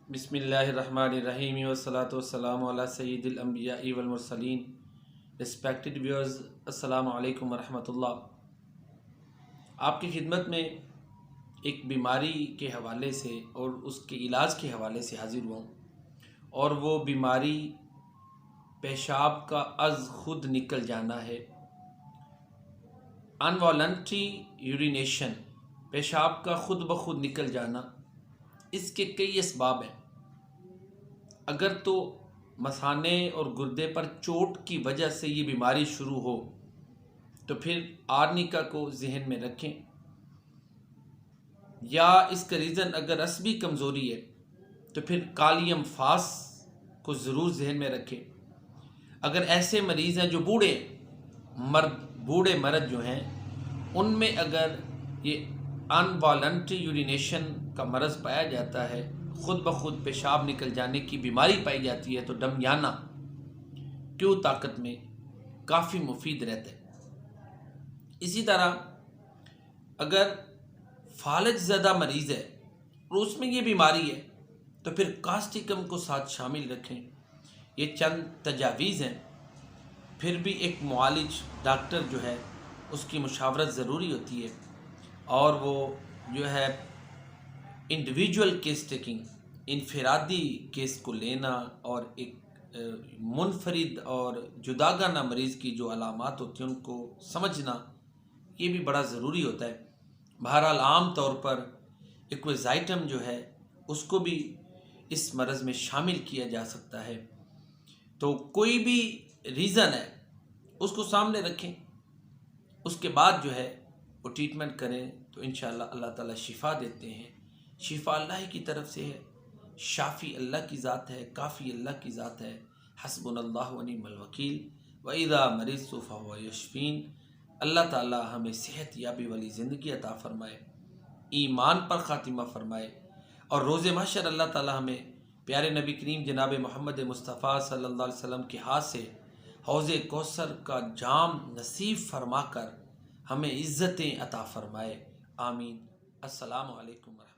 بسم اللہ الرحمن الرحیم والصلاۃ والسلام علی سید الانبیاء والمرسلین. ریسپیکٹڈ ویورز، السلام علیکم ورحمۃ اللہ. آپ کی خدمت میں ایک بیماری کے حوالے سے اور اس کے علاج کے حوالے سے حاضر ہوا ہوں، اور وہ بیماری پیشاب کا از خود نکل جانا ہے. انوالنٹری یورینیشن، پیشاب کا خود بخود نکل جانا. اس کے کئی اسباب ہیں. اگر تو مثانے اور گردے پر چوٹ کی وجہ سے یہ بیماری شروع ہو تو پھر آرنیکا کو ذہن میں رکھیں، یا اس کا ریزن اگر عصبی کمزوری ہے تو پھر کالیم فاس کو ضرور ذہن میں رکھیں. اگر ایسے مریض ہیں جو بوڑھے مرد جو ہیں، ان میں اگر یہ انوالنٹری یورینیشن کا مرض پایا جاتا ہے، خود بخود پیشاب نکل جانے کی بیماری پائی جاتی ہے، تو ڈمیانہ کیو طاقت میں کافی مفید رہتا ہے. اسی طرح اگر فالج زدہ مریض ہے اور اس میں یہ بیماری ہے تو پھر کاسٹیکم کو ساتھ شامل رکھیں. یہ چند تجاویز ہیں. پھر بھی ایک معالج ڈاکٹر جو ہے اس کی مشاورت ضروری ہوتی ہے، اور وہ جو ہے انڈیویجول کیس ٹیکنگ، انفرادی کیس کو لینا اور ایک منفرد اور جداگانہ مریض کی جو علامات ہوتی ہیں ان کو سمجھنا، یہ بھی بڑا ضروری ہوتا ہے. بہرحال عام طور پر ایکویزائٹم جو ہے اس کو بھی اس مرض میں شامل کیا جا سکتا ہے. تو کوئی بھی ریزن ہے اس کو سامنے رکھیں، اس کے بعد جو ہے وہ ٹریٹمنٹ کریں تو انشاءاللہ اللہ تعالیٰ شفا دیتے ہیں. شفا اللہ کی طرف سے ہے. شافی اللہ کی ذات ہے، کافی اللہ کی ذات ہے. حسبنا اللہ ونعم الوکیل. وَإِذَا مَرِضْتُ فَهُوَ يَشْفِينِ. اللہ تعالیٰ ہمیں صحت یابی والی زندگی عطا فرمائے، ایمان پر خاتمہ فرمائے، اور روز محشر اللہ تعالیٰ ہمیں پیارے نبی کریم جناب محمد مصطفیٰ صلی اللہ علیہ وسلم کے ہاتھ سے حوض کوثر کا جام نصیب فرما کر ہمیں عزتیں عطا فرمائے. آمین. السلام علیکم ورحمۃ اللہ.